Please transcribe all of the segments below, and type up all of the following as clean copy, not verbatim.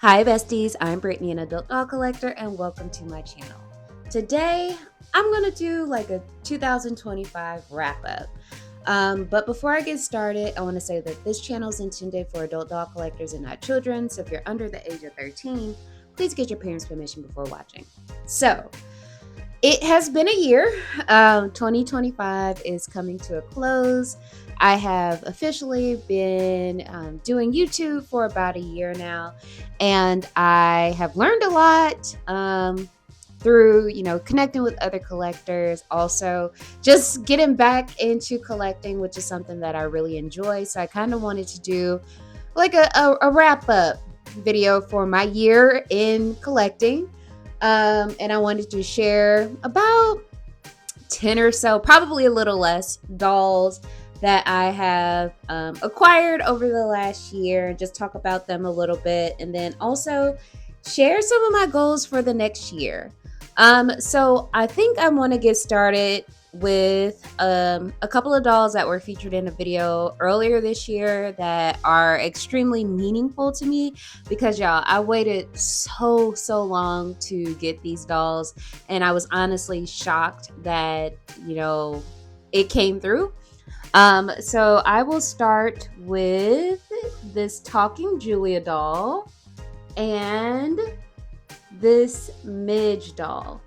Hi besties, I'm Brittany, an adult doll collector, and welcome to my channel. Today, I'm going to do like a 2025 wrap up. But before I get started, I want to say that this channel is intended for adult doll collectors and not children, so if you're under the age of 13, please get your parents' permission before watching. So, it has been a year. 2025 is coming to a close. I have officially been doing YouTube for about a year now, and I have learned a lot through, connecting with other collectors. Also, just getting back into collecting, which is something that I really enjoy. So I kind of wanted to do like a wrap up video for my year in collecting. And I wanted to share about 10 or so, probably a little less, dolls that I have acquired over the last year, and just talk about them a little bit, and then also share some of my goals for the next year. So I think I want to get started with a couple of dolls that were featured in a video earlier this year that are extremely meaningful to me because y'all, I waited so long to get these dolls, and I was honestly shocked that it came through. So I will start with this talking Julia doll and this Midge doll.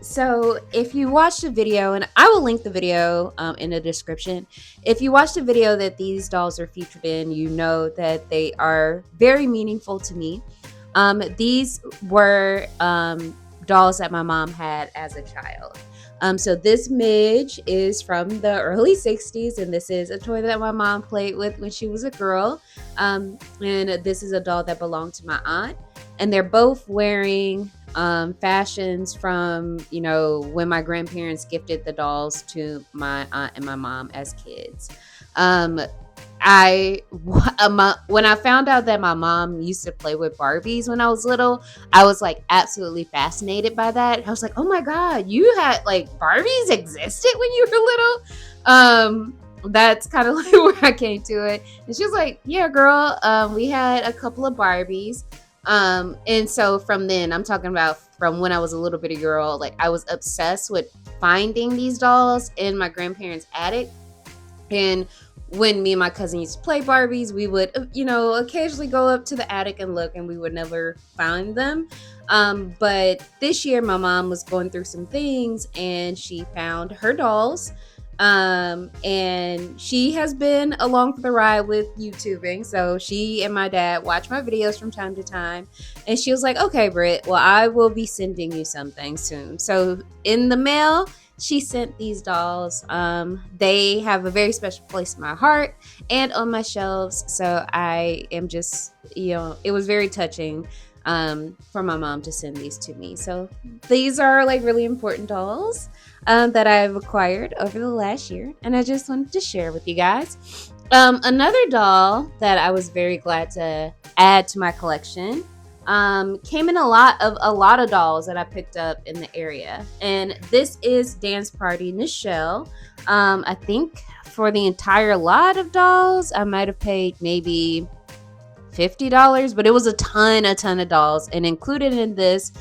So if you watched the video, and I will link the video in the description. If you watched the video that these dolls are featured in, you know that they are very meaningful to me. These were dolls that my mom had as a child. So this Midge is from the early 60s, and this is a toy that my mom played with when she was a girl. And this is a doll that belonged to my aunt. And they're both wearing fashions from, when my grandparents gifted the dolls to my aunt and my mom as kids. When I found out that my mom used to play with Barbies when I was little, I was like absolutely fascinated by that. I was like, oh my God, you had like Barbies existed when you were little. That's kind of like where I came to it. And she was like, yeah, girl, we had a couple of Barbies. And so from then, I'm talking about from when I was a little bitty girl, like I was obsessed with finding these dolls in my grandparents' attic. And when me and my cousin used to play Barbies, we would, occasionally go up to the attic and look, and we would never find them. But this year, my mom was going through some things, and she found her dolls. And she has been along for the ride with YouTubing. So she and my dad watch my videos from time to time. And she was like, okay, Britt, well, I will be sending you something soon. So in the mail, she sent these dolls. They have a very special place in my heart and on my shelves. So I am just, it was very touching for my mom to send these to me. So these are like really important dolls that I've acquired over the last year, and I just wanted to share with you guys. Another doll that I was very glad to add to my collection came in a lot of dolls that I picked up in the area, and this is Dance Party Nichelle. I think for the entire lot of dolls, I might have paid maybe $50, but it was a ton of dolls, and included in this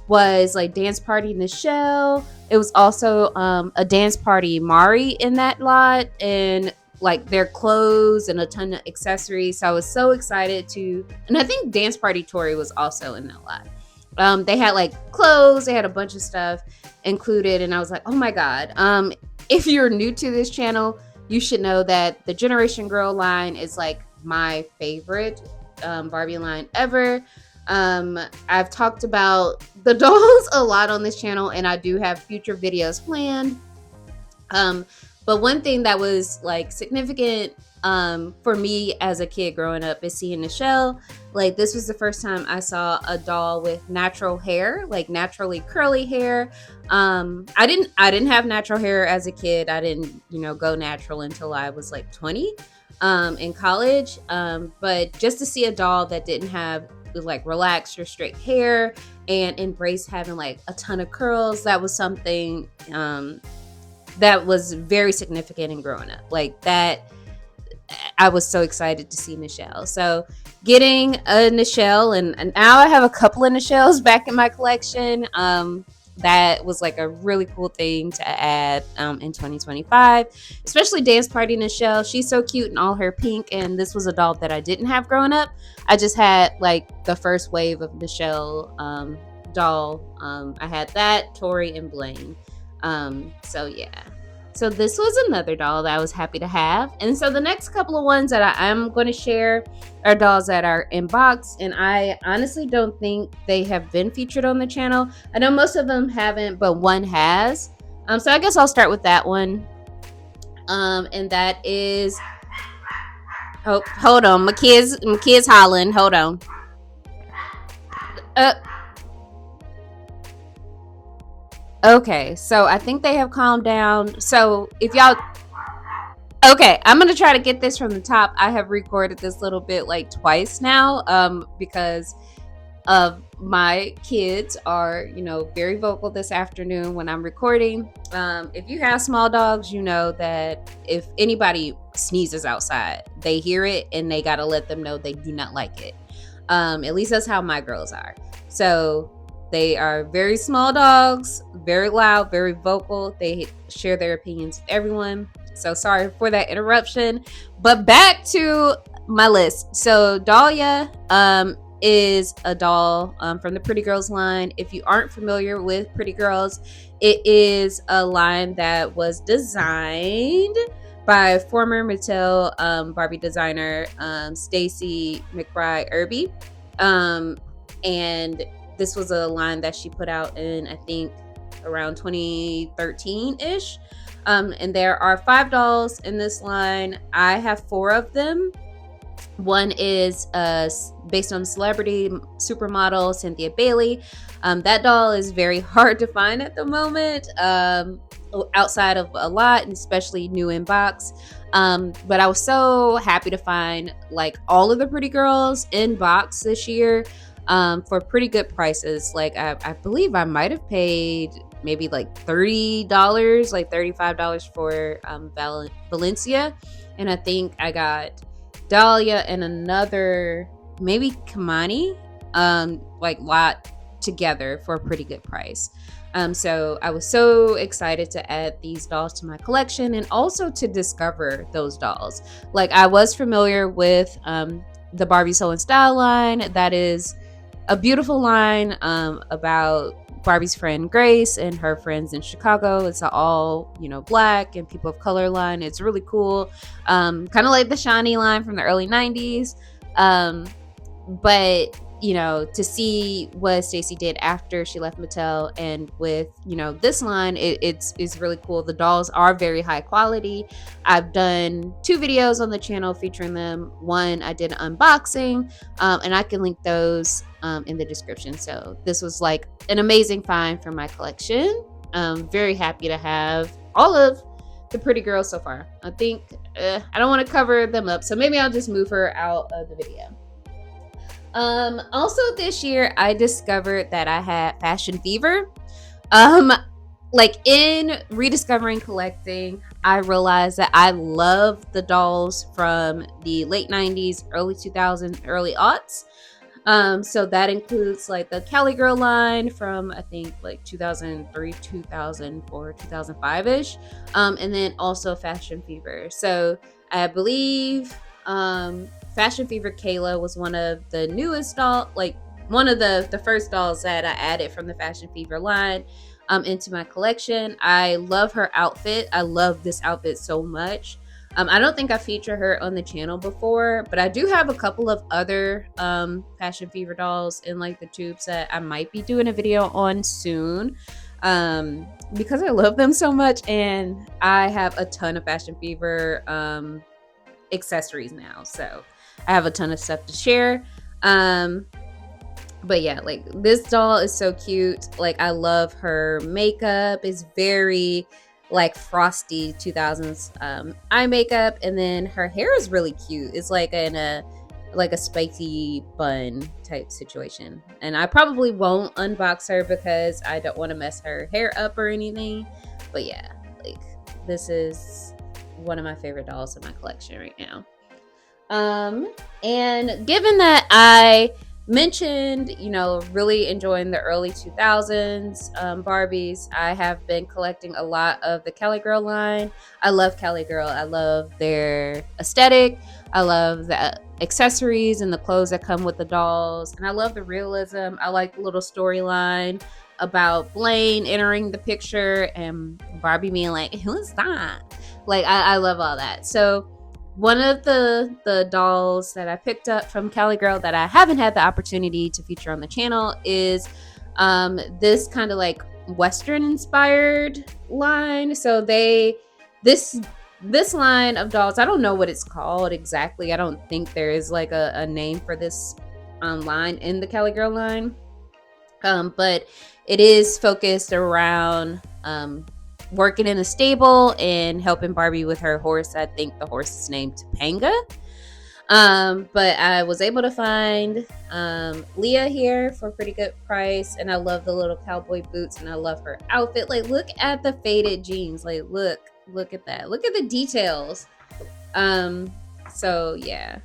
was like Dance Party Nichelle. It was also a Dance Party Mari in that lot, and like their clothes and a ton of accessories. So I was so excited and I think Dance Party Tori was also in that lot. They had like clothes, they had a bunch of stuff included, and I was like, oh my God. If you're new to this channel, you should know that the Generation Girl line is like my favorite Barbie line ever. I've talked about the dolls a lot on this channel, and I do have future videos planned. But one thing that was like significant for me as a kid growing up is seeing Nichelle. Like this was the first time I saw a doll with natural hair, like naturally curly hair. I didn't have natural hair as a kid. I didn't, go natural until I was like 20 in college. But just to see a doll that didn't have like relaxed or straight hair and embrace having like a ton of curls, that was something that was very significant in growing up. Like that, I was so excited to see Nichelle. So getting a Nichelle, and now I have a couple of Nichelles back in my collection. That was like a really cool thing to add in 2025, especially Dance Party Nichelle. She's so cute in all her pink, and this was a doll that I didn't have growing up. I just had like the first wave of Nichelle doll. I had that, Tori, and Blaine. So yeah. So this was another doll that I was happy to have. And so the next couple of ones that I am going to share are dolls that are in box, and I honestly don't think they have been featured on the channel. I know most of them haven't, but one has. So I guess I'll start with that one. And that is, oh, hold on, my kids hollering. Hold on. Okay, so I think they have calmed down. So if y'all, okay, I'm gonna try to get this from the top. I have recorded this little bit like twice now, because of my kids are, very vocal this afternoon when I'm recording. If you have small dogs, you know that if anybody sneezes outside, they hear it and they gotta let them know they do not like it. At least that's how my girls are. So they are very small dogs, very loud, very vocal. They share their opinions with everyone. So sorry for that interruption. But back to my list. So Dahlia is a doll from the Pretty Girls line. If you aren't familiar with Pretty Girls, it is a line that was designed by former Mattel Barbie designer Stacy McBride Irby. And this was a line that she put out in, I think, around 2013-ish. And there are 5 dolls in this line. I have 4 of them. One is based on celebrity supermodel Cynthia Bailey. That doll is very hard to find at the moment, outside of a lot, and especially new in box. But I was so happy to find like all of the Pretty Girls in box this year for pretty good prices. Like I believe I might have paid maybe like $30, like $35 for Valencia, and I think I got Dahlia and another maybe Kamani like lot together for a pretty good price. So I was so excited to add these dolls to my collection and also to discover those dolls. Like I was familiar with the Barbie Soul and Style line. That is a beautiful line about Barbie's friend Grace and her friends in Chicago. It's all, black and people of color line. It's really cool. Kind of like the Shawnee line from the early 90s. But, to see what Stacy did after she left Mattel and with, this line, it's really cool. The dolls are very high quality. I've done 2 videos on the channel featuring them. One, I did an unboxing, and I can link those in the description. So this was like an amazing find for my collection. Very happy to have all of the Pretty Girls so far. I think I don't want to cover them up, so maybe I'll just move her out of the video. Also this year I discovered that I had fashion fever. Like in rediscovering collecting, I realized that I love the dolls from the late 90s, early 2000s, early aughts. So that includes like the Cali Girl line from I think like 2003, 2004, 2005-ish. And then also Fashion Fever. So I believe Fashion Fever Kayla was one of the newest doll, like one of the first dolls that I added from the Fashion Fever line into my collection. I love her outfit. I love this outfit so much. I don't think I featured her on the channel before, but I do have a couple of other Fashion Fever dolls in like the tubes that I might be doing a video on soon because I love them so much, and I have a ton of Fashion Fever accessories now, so I have a ton of stuff to share. But yeah, like this doll is so cute. Like I love her makeup. It's very like frosty 2000s eye makeup, and then her hair is really cute. It's like in a spiky bun type situation, and I probably won't unbox her because I don't want to mess her hair up or anything. But yeah, like this is one of my favorite dolls in my collection right now. Um, and given that I mentioned, really enjoying the early 2000s Barbies, I have been collecting a lot of the Cali Girl line. I love Cali Girl. I love their aesthetic. I love the accessories and the clothes that come with the dolls. And I love the realism. I like the little storyline about Blaine entering the picture and Barbie being like, who's that? Like, I love all that. So one of the dolls that I picked up from Cali Girl that I haven't had the opportunity to feature on the channel is this kind of like Western inspired line. So this line of dolls, I don't know what it's called exactly. I don't think there is like a name for this line in the Cali Girl line. But it is focused around working in a stable and helping Barbie with her horse. I think the horse is named Topanga. But I was able to find Leah here for a pretty good price, and I love the little cowboy boots, and I love her outfit. Like, look at the faded jeans. Like, look at that. Look at the details. So yeah.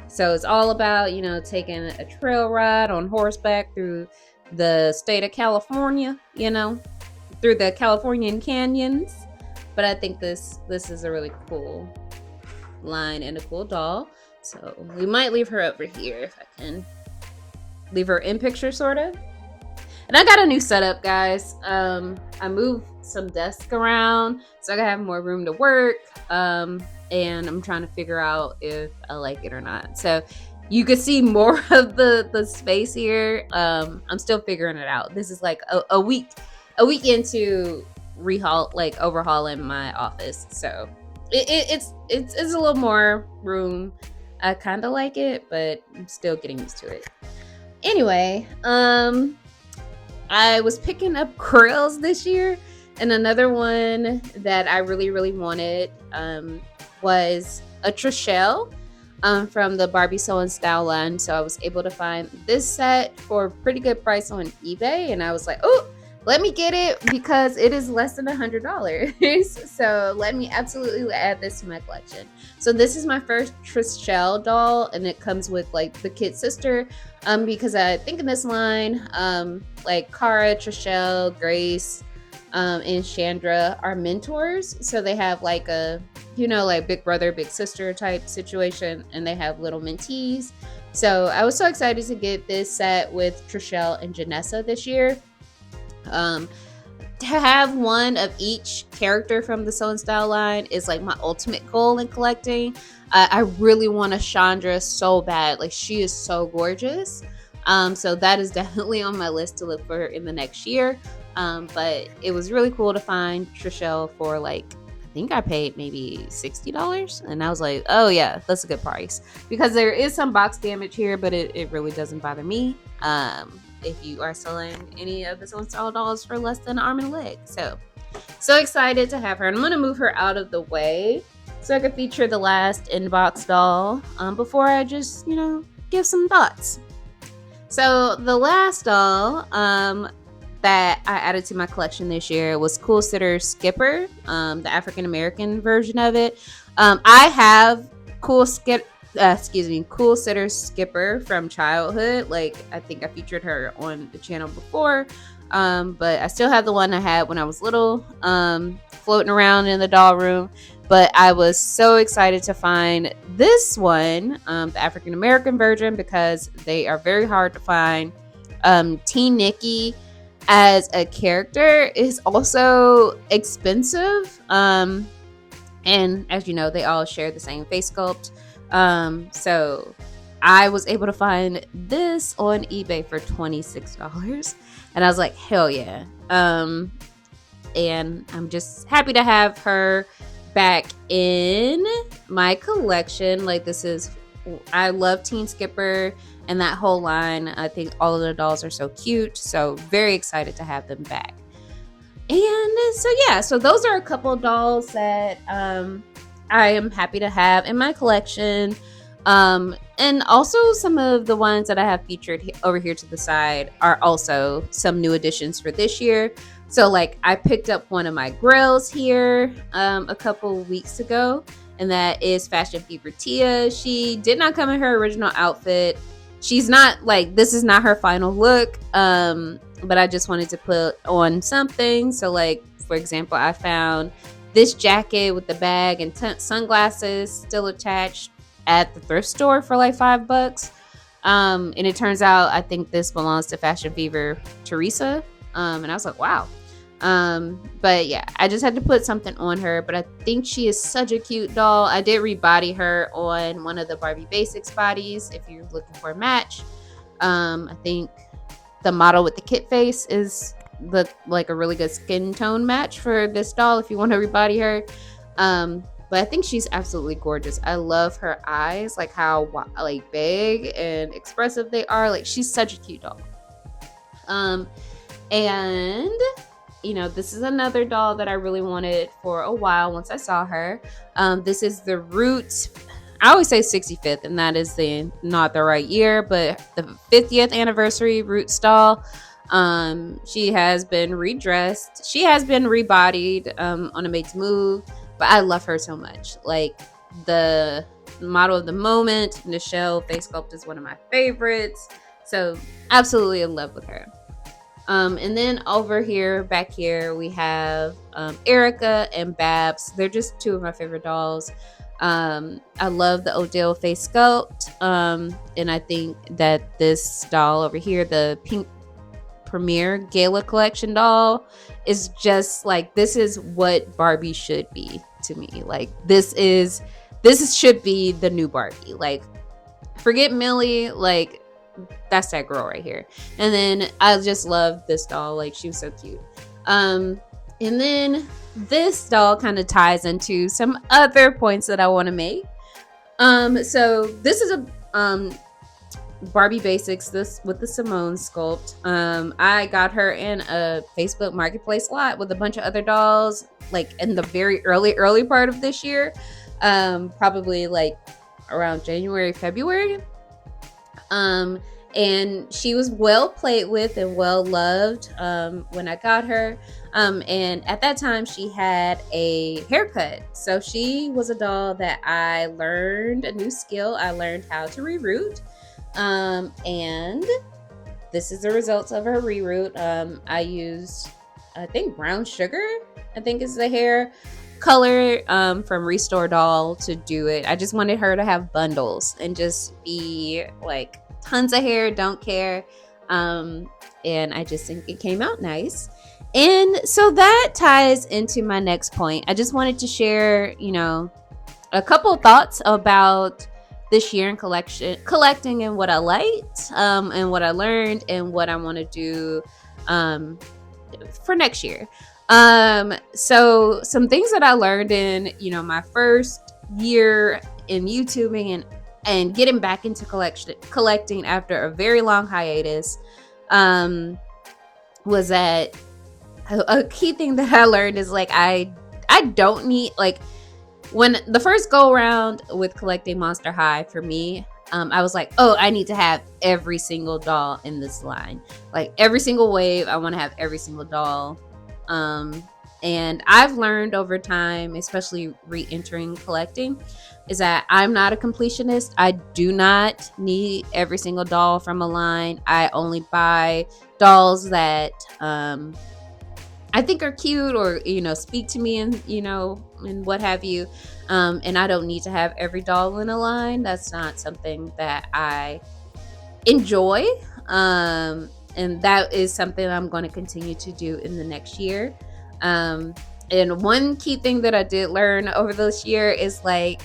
So it's all about, taking a trail ride on horseback through the state of California, through the Californian canyons. But I think this is a really cool line and a cool doll. So we might leave her over here if I can leave her in picture, sort of. And I got a new setup, guys. I moved some desks around so I can have more room to work. And I'm trying to figure out if I like it or not. So you could see more of the space here. I'm still figuring it out. This is like a week into overhauling my office. So it's a little more room. I kind of like it, but I'm still getting used to it. Anyway, I was picking up grills this year, and another one that I really, really wanted was a Trishelle from the Barbie Sew and Style line. So I was able to find this set for a pretty good price on eBay, and I was like, oh, let me get it because it is less than $100. So let me absolutely add this to my collection. So this is my first Trishelle doll, and it comes with like the kid sister, because I think in this line, like Cara, Trishelle, Grace, and Chandra are mentors. So they have like a, like big brother, big sister type situation, and they have little mentees. So I was so excited to get this set with Trishelle and Janessa this year. To have one of each character from the Sew and Style line is like my ultimate goal in collecting. I really want a Chandra so bad. Like, she is so gorgeous. So that is definitely on my list to look for in the next year. But it was really cool to find Trishelle for like, I think I paid maybe $60. And I was like, oh yeah, that's a good price. Because there is some box damage here, but it really doesn't bother me. If you are selling any of the Sew and Style dolls for less than an arm and a leg. So excited to have her. And I'm going to move her out of the way so I can feature the last inbox doll before I just, give some thoughts. So the last doll that I added to my collection this year was Cool Sitter Skipper, the African American version of it. I have Cool Sitter Skipper from childhood. Like, I think I featured her on the channel before, but I still have the one I had when I was little, floating around in the doll room. But I was so excited to find this one, the African American version, because they are very hard to find. Teen Nikki as a character is also expensive, and as you know, they all share the same face sculpt. So I was able to find this on eBay for $26, and I was like, hell yeah. And I'm just happy to have her back in my collection. Like, I love Teen Skipper and that whole line. I think all of the dolls are so cute, so very excited to have them back. And so yeah, so those are a couple of dolls that I am happy to have in my collection. And also some of the ones that I have featured over here to the side are also some new additions for this year. So like, I picked up one of my grills here a couple weeks ago, and that is Fashion Fever Tia. She did not come in her original outfit. She's not like, this is not her final look, but I just wanted to put on something. So like, for example, I found this jacket with the bag and sunglasses still attached at the thrift store for like $5. And it turns out I think this belongs to Fashion Fever Teresa. And I was like, wow. But yeah, I just had to put something on her, but I think she is such a cute doll. I did rebody her on one of the Barbie Basics bodies if you're looking for a match. I think the model with the kit face is like a really good skin tone match for this doll if you want to rebody her. But I think she's absolutely gorgeous. I love her eyes, like how like big and expressive they are. Like, she's such a cute doll. And you know, this is another doll that I really wanted for a while once I saw her. This is the Roots. I always say 65th, and that is not the right year, but the 50th anniversary Roots doll. She has been redressed. She has been rebodied on a Made to Move, but I love her so much. Like, the model of the moment, Nichelle face sculpt, is one of my favorites. So absolutely in love with her. And then over here, back here, we have Erica and Babs. They're just two of my favorite dolls. I love the Odell face sculpt. And I think that this doll over here, the Pink Premier Gala Collection doll, is just like, this is what Barbie should be to me. Like, this should be the new Barbie. Like, forget Millie, like, that's that girl right here. And then I just love this doll. Like, she was so cute. And then this doll kind of ties into some other points that I want to make. So this is a Barbie Basics, this with the Simone sculpt. I got her in a Facebook Marketplace lot with a bunch of other dolls, like in the very early part of this year, probably like around January, February. And she was well played with and well loved when I got her. And at that time, she had a haircut. So she was a doll that I learned a new skill. I learned how to reroot. And this is the results of her reroot. I used, I think, brown sugar, I think is the hair color from Restore Doll to do it. I just wanted her to have bundles and just be like tons of hair, don't care. And I just think it came out nice. And so that ties into my next point. I just wanted to share, you know, a couple of thoughts about this year in collecting and what I liked, and what I learned and what I want to do for next year. So some things that I learned in, you know, my first year in YouTubing and getting back into collecting after a very long hiatus, was that a key thing that I learned is like, I don't need, like, when the first go around with collecting Monster High for me, I was like, oh, I need to have every single doll in this line. Like, every single wave, I want to have every single doll. And I've learned over time, especially re-entering collecting, is that I'm not a completionist. I do not need every single doll from a line. I only buy dolls that I think are cute or, you know, speak to me and, you know, and what have you. And I don't need to have every doll in a line. That's not something that I enjoy. And that is something I'm going to continue to do in the next year. And one key thing that I did learn over this year is like,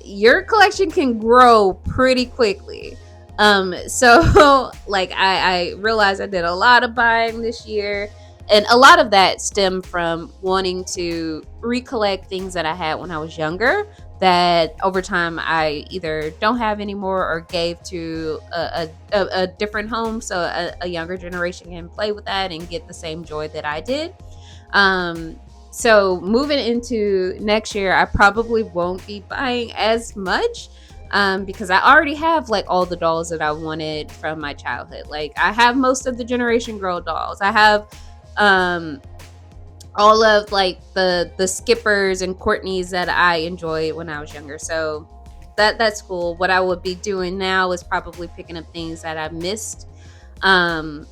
your collection can grow pretty quickly. So like I realized I did a lot of buying this year, and a lot of that stemmed from wanting to recollect things that I had when I was younger that over time I either don't have anymore or gave to a different home, so a younger generation can play with that and get the same joy that I did. So moving into next year, I probably won't be buying as much, because I already have like all the dolls that I wanted from my childhood. Like, I have most of the Generation Girl dolls. I have all of like the Skippers and Courtneys that I enjoyed when I was younger. So that's cool. What I would be doing now is probably picking up things that I missed um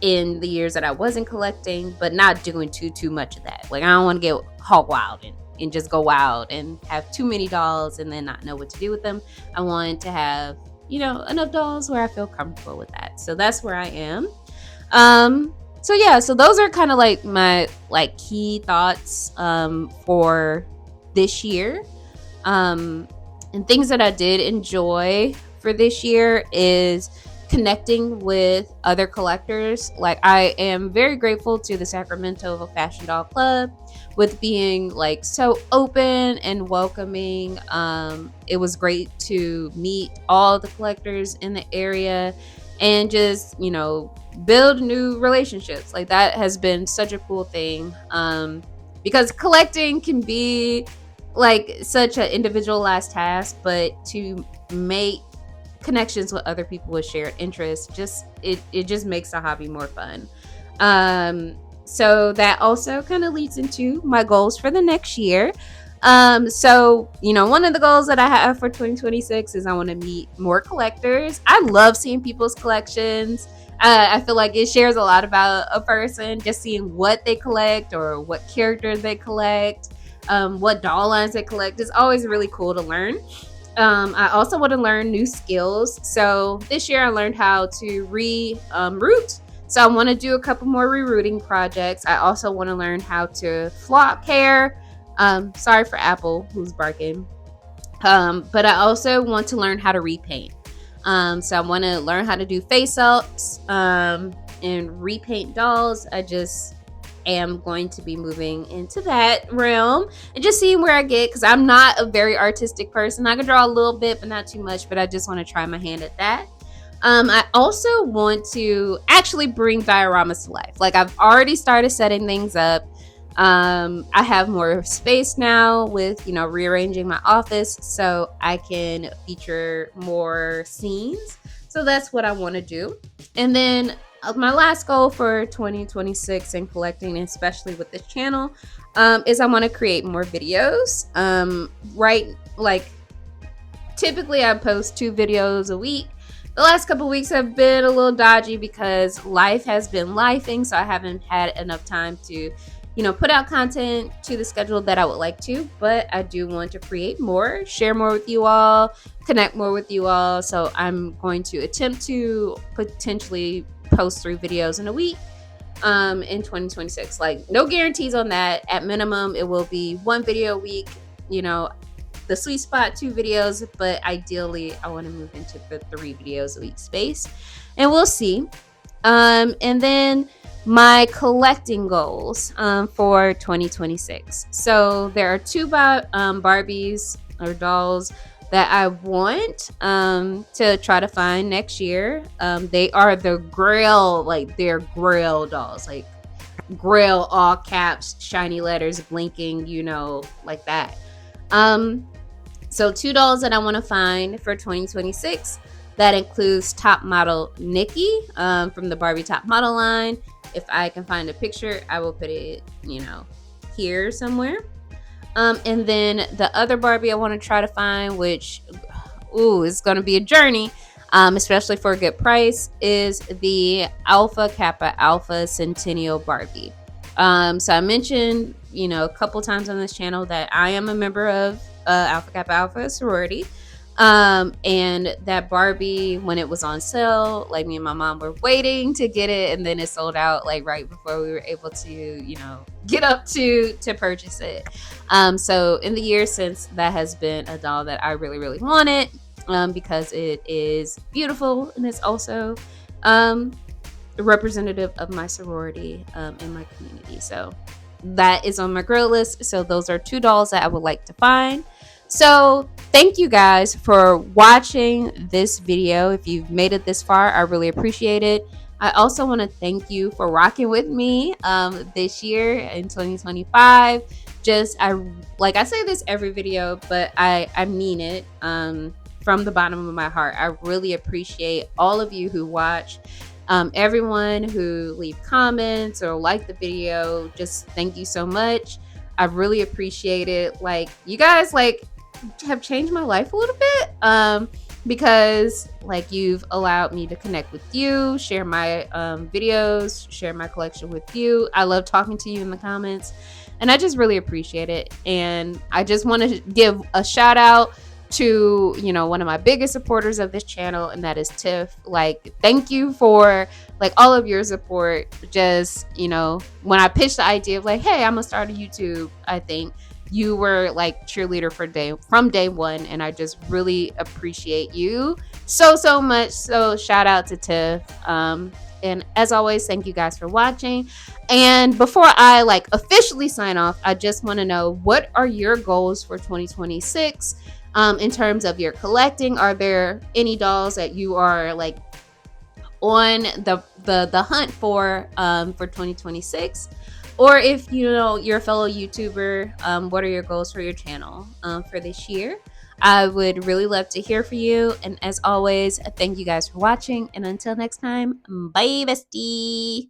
in the years that I wasn't collecting, but not doing too much of that. Like I don't want to get hog wild and just go wild and have too many dolls and then not know what to do with them. I want to have, enough dolls where I feel comfortable with that. So that's where I am. So yeah, so those are kind of like my like key thoughts for this year. And things that I did enjoy for this year is connecting with other collectors. Like I am very grateful to the Sacramento Fashion Doll Club with being like so open and welcoming. It was great to meet all the collectors in the area and just, build new relationships. Like that has been such a cool thing. Because collecting can be like such an individualized task, but to make connections with other people with shared interests, it just makes the hobby more fun. So that also kind of leads into my goals for the next year. So one of the goals that I have for 2026 is I want to meet more collectors. I love seeing people's collections. I feel like it shares a lot about a person, just seeing what they collect or what characters they collect, what doll lines they collect is always really cool to learn. I also want to learn new skills. So this year I learned how to root. So I want to do a couple more rerouting projects. I also want to learn how to flock hair. Sorry for Apple who's barking. But I also want to learn how to repaint. So I want to learn how to do face ups and repaint dolls. I just am going to be moving into that realm and just seeing where I get, because I'm not a very artistic person. I can draw a little bit, but not too much. But I just want to try my hand at that. I also want to actually bring dioramas to life. Like I've already started setting things up. I have more space now with, rearranging my office so I can feature more scenes. So that's what I want to do. And then my last goal for 2026 and collecting, especially with this channel, is I want to create more videos. Like typically I post 2 videos a week. The last couple weeks have been a little dodgy because life has been lifing, so I haven't had enough time to put out content to the schedule that I would like to, but I do want to create more, share more with you all, connect more with you all. So I'm going to attempt to potentially post 3 videos in a week in 2026. Like no guarantees on that. At minimum, it will be 1 video a week, the sweet spot 2 videos, but ideally I want to move into the 3 videos a week space, and we'll see. And then my collecting goals for 2026. So there are 2 Barbies or dolls that I want to try to find next year. They are the Grail, like they're Grail dolls, like Grail all caps, shiny letters blinking, like that. So 2 dolls that I want to find for 2026. That includes top model Nikki from the Barbie top model line. If I can find a picture, I will put it, here somewhere. And then the other Barbie I want to try to find, which, it's going to be a journey, especially for a good price, is the Alpha Kappa Alpha Centennial Barbie. So I mentioned, a couple times on this channel that I am a member of Alpha Kappa Alpha sorority. And that Barbie, when it was on sale, like me and my mom were waiting to get it, and then it sold out like right before we were able to, get up to purchase it. So in the years since, that has been a doll that I really, really wanted, because it is beautiful and it's also representative of my sorority in my community. So that is on my grill list. So those are 2 dolls that I would like to find. So thank you guys for watching this video. If you've made it this far, I really appreciate it. I also want to thank you for rocking with me this year in 2025. I say this every video, but I mean it from the bottom of my heart. I really appreciate all of you who watch. Everyone who leave comments or like the video, just thank you so much. I really appreciate it. Like, you guys like have changed my life a little bit. Because like you've allowed me to connect with you, share my videos, share my collection with you. I love talking to you in the comments, and I just really appreciate it. And I just want to give a shout out to, you know, one of my biggest supporters of this channel, and that is Tiff. Like, thank you for like all of your support. Just, you know, when I pitched the idea of like, hey, I'm gonna start a YouTube, I think you were like cheerleader from day one, and I just really appreciate you so much. So shout out to Tiff. And as always, thank you guys for watching. And before I like officially sign off, I just want to know, what are your goals for 2026 in terms of your collecting? Are there any dolls that you are like on the hunt for 2026? Or if you know you're a fellow YouTuber, what are your goals for your channel for this year? I would really love to hear from you. And as always, thank you guys for watching. And until next time, bye, bestie.